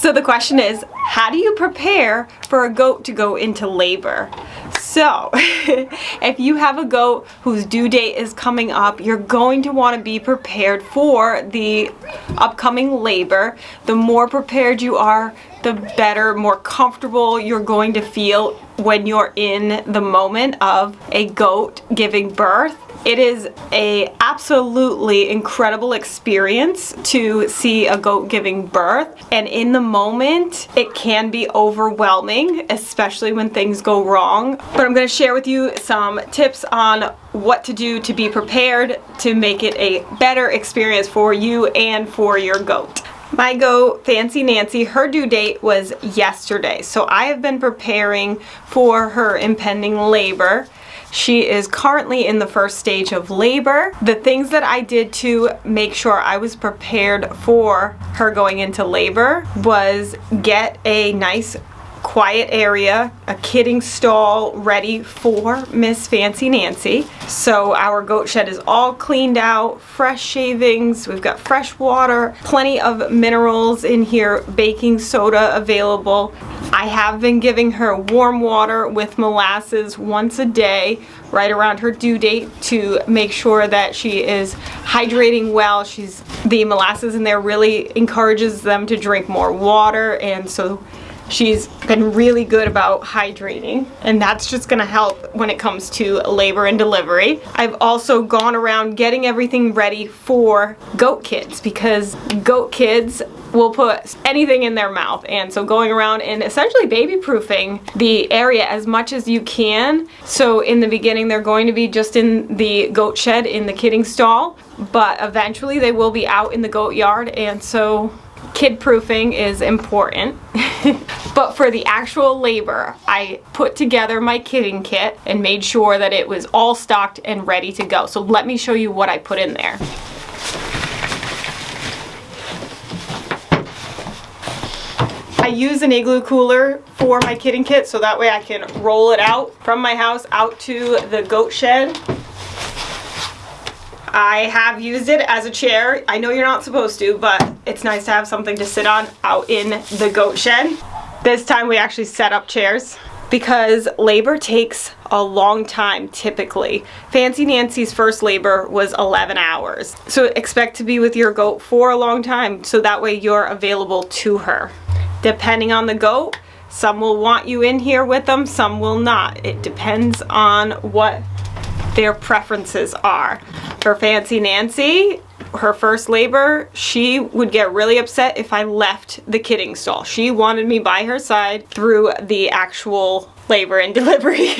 So the question is, how do you prepare for a goat to go into labor? So, if you have a goat whose due date is coming up, you're going to want to be prepared for the upcoming labor. The more prepared you are, the better, more comfortable you're going to feel when you're in the moment of a goat giving birth. It is a absolutely incredible experience to see a goat giving birth, and in the moment it can be overwhelming, especially when things go wrong. But I'm going to share with you some tips on what to do to be prepared to make it a better experience for you and for your goat. My goat, Fancy Nancy, her due date was yesterday, so I have been preparing for her impending labor. She is currently in the first stage of labor. The things that I did to make sure I was prepared for her going into labor was get a nice quiet area, a kidding stall ready for Miss Fancy Nancy. So our goat shed is all cleaned out, fresh shavings, we've got fresh water, plenty of minerals in here, baking soda available. I have been giving her warm water with molasses once a day right around her due date to make sure that she is hydrating well. The molasses in there really encourages them to drink more water, and so she's been really good about hydrating, and that's just gonna help when it comes to labor and delivery. I've also gone around getting everything ready for goat kids, because goat kids will put anything in their mouth, and so going around and essentially baby proofing the area as much as you can. So in the beginning they're going to be just in the goat shed in the kidding stall, but eventually they will be out in the goat yard, and so kid proofing is important. But for the actual labor, I put together my kidding kit and made sure that it was all stocked and ready to go. So let me show you what I put in there. I use an Igloo cooler for my kidding kit, so that way I can roll it out from my house out to the goat shed. I have used it as a chair. I know you're not supposed to, but it's nice to have something to sit on out in the goat shed. This time we actually set up chairs because labor takes a long time typically. Fancy Nancy's first labor was 11 hours. So expect to be with your goat for a long time, so that way you're available to her. Depending on the goat, some will want you in here with them, some will not. It depends on what their preferences are. For Fancy Nancy, her first labor, she would get really upset if I left the kidding stall. She wanted me by her side through the actual labor and delivery.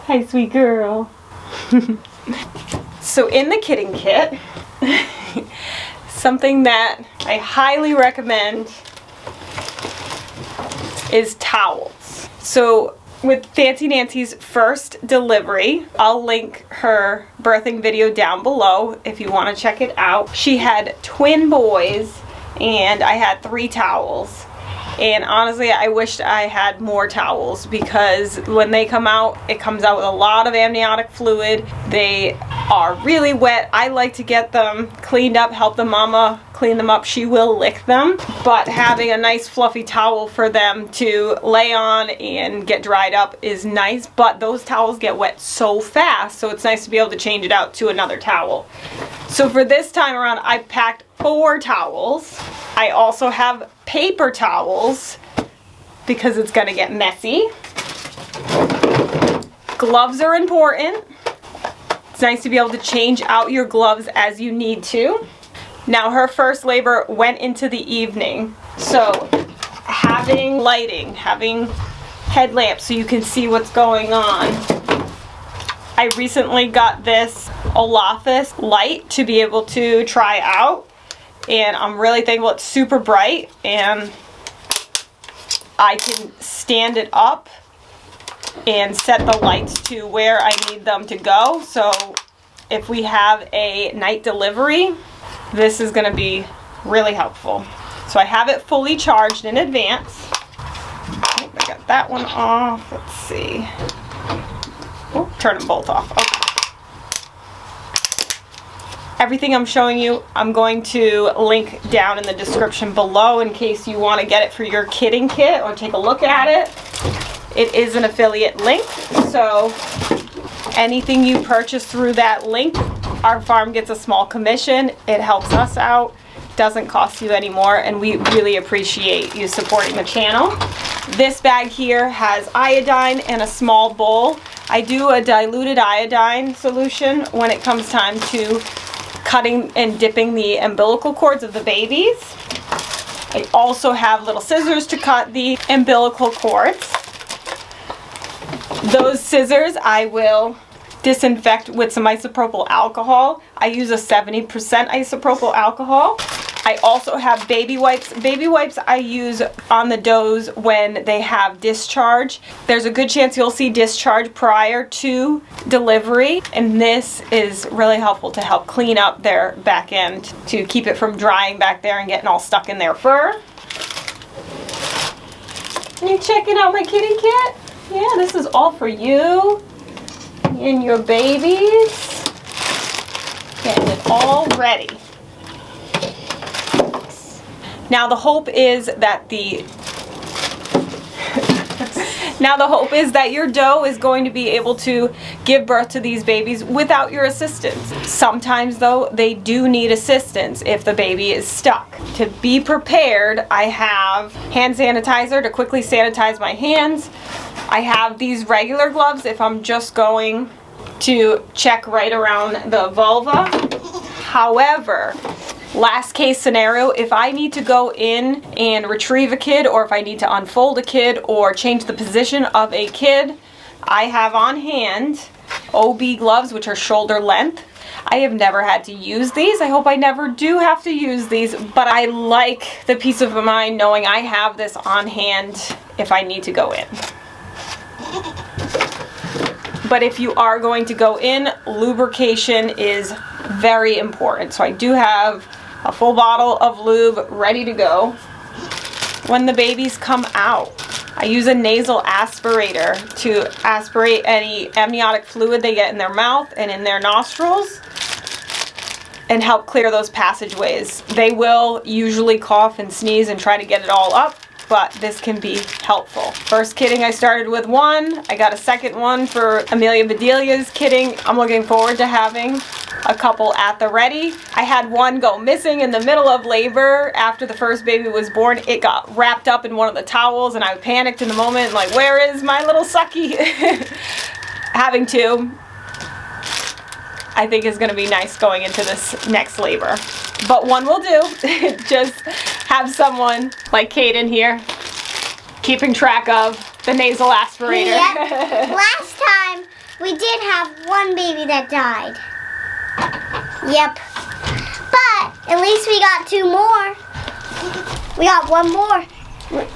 Hi, sweet girl. So in the kidding kit, something that I highly recommend is towels. So with Fancy Nancy's first delivery, I'll link her birthing video down below if you want to check it out. She had twin boys and I had 3 towels. And honestly, I wished I had more towels, because when they come out, it comes out with a lot of amniotic fluid. They are really wet. I like to get them cleaned up, help the mama clean them up. She will lick them, but having a nice fluffy towel for them to lay on and get dried up is nice, but those towels get wet so fast, so it's nice to be able to change it out to another towel. So for this time around, I packed 4 towels. I also have paper towels because it's gonna get messy. Gloves are important. It's nice to be able to change out your gloves as you need to. Now her first labor went into the evening, so having lighting, having headlamps so you can see what's going on. I recently got this Olafis light to be able to try out, and I'm really thankful. It's super bright and I can stand it up and set the lights to where I need them to go. So if we have a night delivery, this is going to be really helpful. So I have it fully charged in advance. Oh, I got that one off. Let's see. Oh, turn them both off. Okay. Everything I'm showing you, I'm going to link down in the description below in case you want to get it for your kidding kit or take a look at it. It is an affiliate link, so anything you purchase through that link, our farm gets a small commission. It helps us out, doesn't cost you any more, and we really appreciate you supporting the channel. This bag here has iodine and a small bowl. I do a diluted iodine solution when it comes time to cutting and dipping the umbilical cords of the babies. I also have little scissors to cut the umbilical cords. Those scissors I will disinfect with some isopropyl alcohol. I use a 70% isopropyl alcohol. I also have baby wipes. Baby wipes I use on the does when they have discharge. There's a good chance you'll see discharge prior to delivery, and this is really helpful to help clean up their back end to keep it from drying back there and getting all stuck in their fur. You checking out my kitty kit? Yeah, this is all for you and your babies. Getting it all ready. Now the hope is that your doe is going to be able to give birth to these babies without your assistance. Sometimes though, they do need assistance if the baby is stuck. To be prepared, I have hand sanitizer to quickly sanitize my hands. I have these regular gloves if I'm just going to check right around the vulva. However, last case scenario, if I need to go in and retrieve a kid, or if I need to unfold a kid or change the position of a kid, I have on hand OB gloves, which are shoulder length. I have never had to use these. I hope I never do have to use these, but I like the peace of mind knowing I have this on hand if I need to go in. But if you are going to go in, lubrication is very important. So I do have a full bottle of lube ready to go. When the babies come out, I use a nasal aspirator to aspirate any amniotic fluid they get in their mouth and in their nostrils and help clear those passageways. They will usually cough and sneeze and try to get it all up, but this can be helpful. First kidding, I started with one. I got a second one for Amelia Bedelia's kidding. I'm looking forward to having a couple at the ready. I had one go missing in the middle of labor after the first baby was born. It got wrapped up in one of the towels and I panicked in the moment, like, where is my little sucky? Having two, I think is gonna be nice going into this next labor. But one will do. Just have someone like Kate in here keeping track of the nasal aspirator. Yep. Last time we did have one baby that died. Yep. But at least we got two more. We got one more.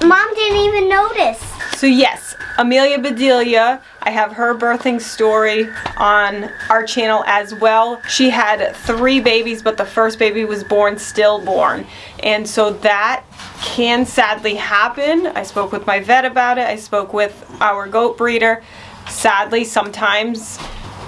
Mom didn't even notice. So yes, Amelia Bedelia, I have her birthing story on our channel as well. She had 3 babies, but the first baby was born stillborn. And so that can sadly happen. I spoke with my vet about it. I spoke with our goat breeder. Sadly, sometimes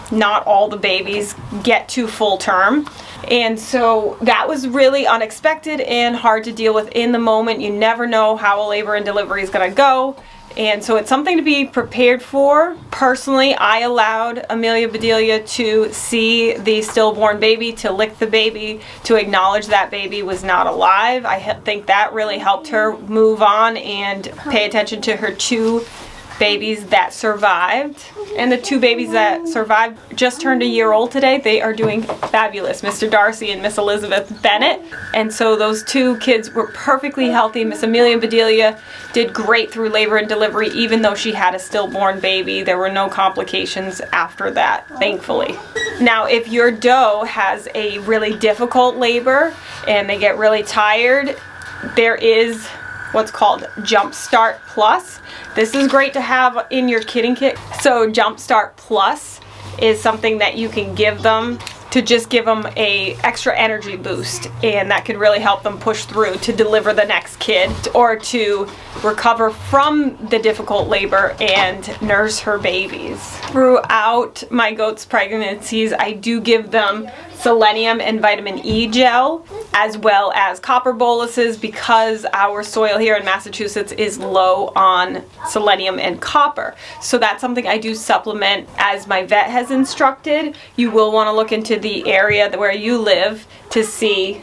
not all the babies get to full term. And so that was really unexpected and hard to deal with in the moment. You never know how a labor and delivery is going to go. And so it's something to be prepared for. Personally, I allowed Amelia Bedelia to see the stillborn baby, to lick the baby, to acknowledge that baby was not alive. I think that really helped her move on and pay attention to her 2 babies that survived. And the 2 babies that survived just turned a year old today. They are doing fabulous, Mr. Darcy and Miss Elizabeth Bennett. And so those 2 kids were perfectly healthy. Miss Amelia Bedelia did great through labor and delivery, even though she had a stillborn baby. There were no complications after that, thankfully. Now, if your doe has a really difficult labor and they get really tired, there is what's called Jumpstart Plus. This is great to have in your kidding kit. So Jumpstart Plus is something that you can give them to just give them a extra energy boost, and that could really help them push through to deliver the next kid or to recover from the difficult labor and nurse her babies. Throughout my goats' pregnancies, I do give them selenium and vitamin E gel, as well as copper boluses, because our soil here in Massachusetts is low on selenium and copper. So that's something I do supplement as my vet has instructed. You will want to look into the area where you live to see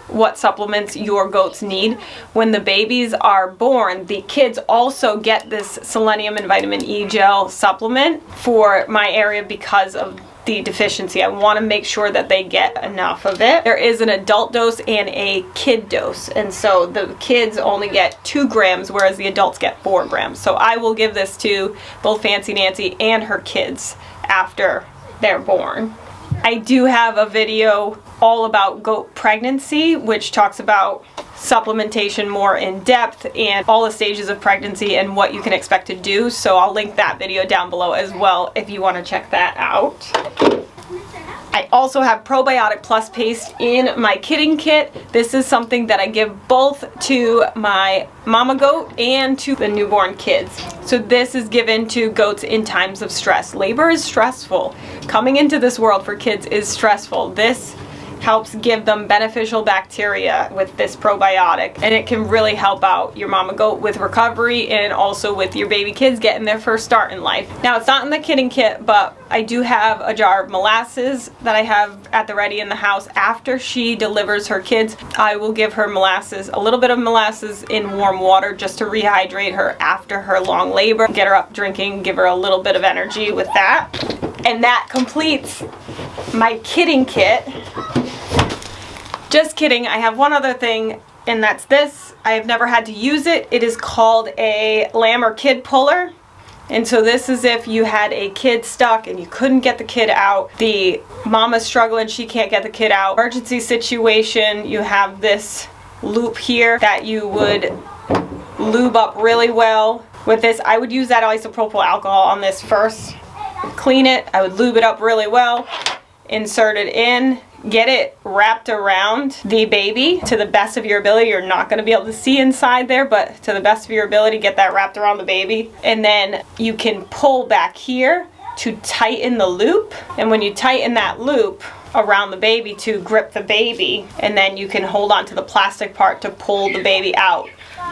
what supplements your goats need. When the babies are born, the kids also get this selenium and vitamin E gel supplement for my area because of the deficiency. I want to make sure that they get enough of it. There is an adult dose and a kid dose, and so the kids only get 2 grams, whereas the adults get 4 grams. So I will give this to both Fancy Nancy and her kids after they're born. I do have a video all about goat pregnancy, which talks about supplementation more in depth and all the stages of pregnancy and what you can expect to do. So I'll link that video down below as well if you want to check that out. I also have Probiotic Plus paste in my kidding kit. This is something that I give both to my mama goat and to the newborn kids. So this is given to goats in times of stress. Labor is stressful. Coming into this world for kids is stressful. This helps give them beneficial bacteria with this probiotic, and it can really help out your mama goat with recovery and also with your baby kids getting their first start in life. Now, it's not in the kidding kit, but I do have a jar of molasses that I have at the ready in the house. After she delivers her kids, I will give her molasses, a little bit of molasses in warm water, just to rehydrate her after her long labor, get her up drinking, give her a little bit of energy with that. And that completes my kidding kit. Just kidding, I have one other thing, and that's this. I have never had to use it. It is called a lamb or kid puller. And so this is if you had a kid stuck and you couldn't get the kid out. The mama's struggling, she can't get the kid out. Emergency situation, you have this loop here that you would lube up really well. With this, I would use that isopropyl alcohol on this first. Clean it, I would lube it up really well, insert it in, get it wrapped around the baby to the best of your ability. You're not going to be able to see inside there, but to the best of your ability, get that wrapped around the baby. And then you can pull back here to tighten the loop. And when you tighten that loop around the baby to grip the baby, and then you can hold on to the plastic part to pull the baby out.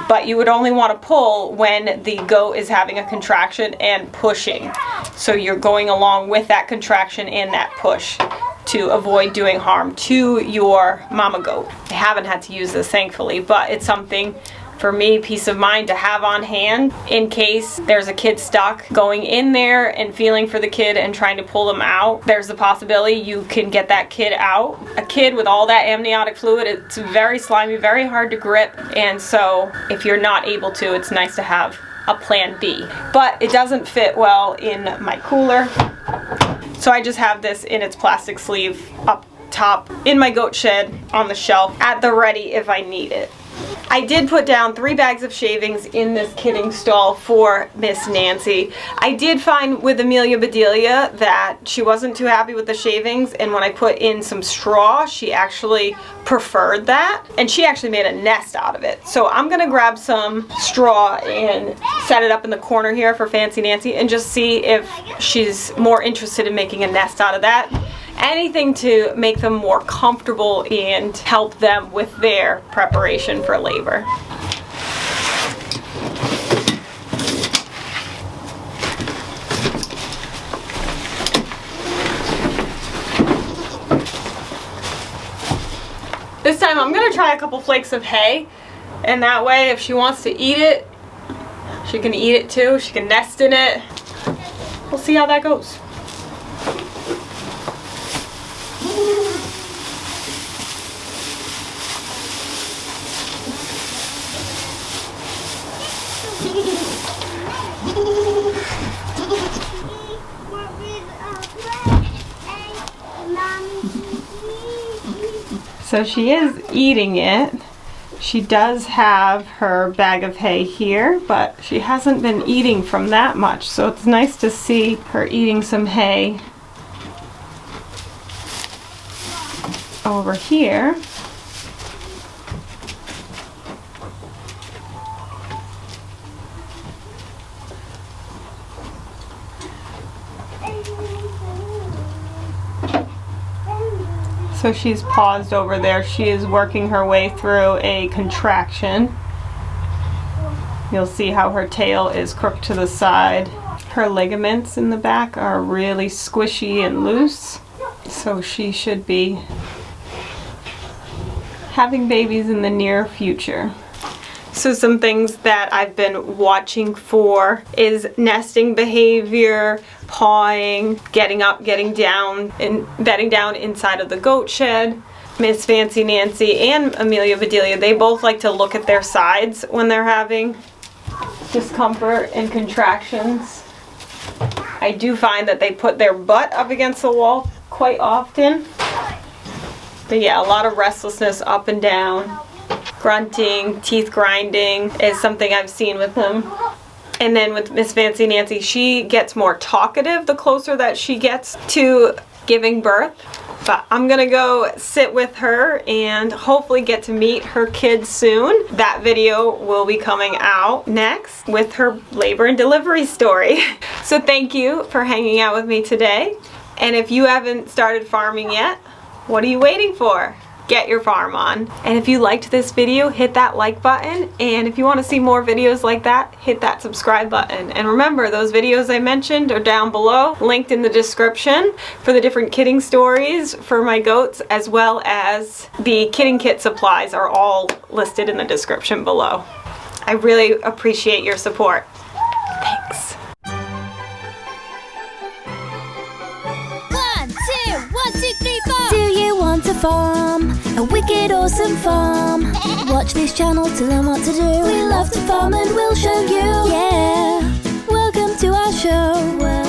But you would only want to pull when the goat is having a contraction and pushing. So you're going along with that contraction and that push to avoid doing harm to your mama goat. I haven't had to use this, thankfully, but it's something for me, peace of mind, to have on hand in case there's a kid stuck. Going in there and feeling for the kid and trying to pull them out, there's the possibility you can get that kid out. A kid with all that amniotic fluid, it's very slimy, very hard to grip, and so if you're not able to, it's nice to have a plan B. But it doesn't fit well in my cooler, so I just have this in its plastic sleeve up top in my goat shed on the shelf at the ready if I need it. I did put down 3 bags of shavings in this kidding stall for Miss Nancy. I did find with Amelia Bedelia that she wasn't too happy with the shavings, and when I put in some straw, she actually preferred that, and she actually made a nest out of it. So I'm gonna grab some straw and set it up in the corner here for Fancy Nancy and just see if she's more interested in making a nest out of that. Anything to make them more comfortable and help them with their preparation for labor. This time I'm gonna try a couple flakes of hay, and that way if she wants to eat it, she can eat it too. She can nest in it. We'll see how that goes. So she is eating it. She does have her bag of hay here, but she hasn't been eating from that much. So it's nice to see her eating some hay over here. So she's paused over there. She is working her way through a contraction. You'll see how her tail is crooked to the side. Her ligaments in the back are really squishy and loose. So she should be having babies in the near future. So some things that I've been watching for is nesting behavior, pawing, getting up, getting down, and bedding down inside of the goat shed. Miss Fancy Nancy and Amelia Bedelia, they both like to look at their sides when they're having discomfort and contractions. I do find that they put their butt up against the wall quite often. But yeah, a lot of restlessness up and down. Grunting, teeth grinding is something I've seen with them. And then with Miss Fancy Nancy, she gets more talkative the closer that she gets to giving birth. But I'm gonna go sit with her and hopefully get to meet her kids soon. That video will be coming out next with her labor and delivery story. So thank you for hanging out with me today. And if you haven't started farming yet, what are you waiting for? Get your farm on. And if you liked this video, hit that like button. And if you want to see more videos like that, hit that subscribe button. And remember, those videos I mentioned are down below, linked in the description for the different kidding stories for my goats, as well as the kidding kit supplies are all listed in the description below. I really appreciate your support. Thanks. 1, 2, 3, 4. Do you want to farm a wicked awesome farm? Watch this channel to learn what to do. We love to farm and we'll show you. Yeah, welcome to our show.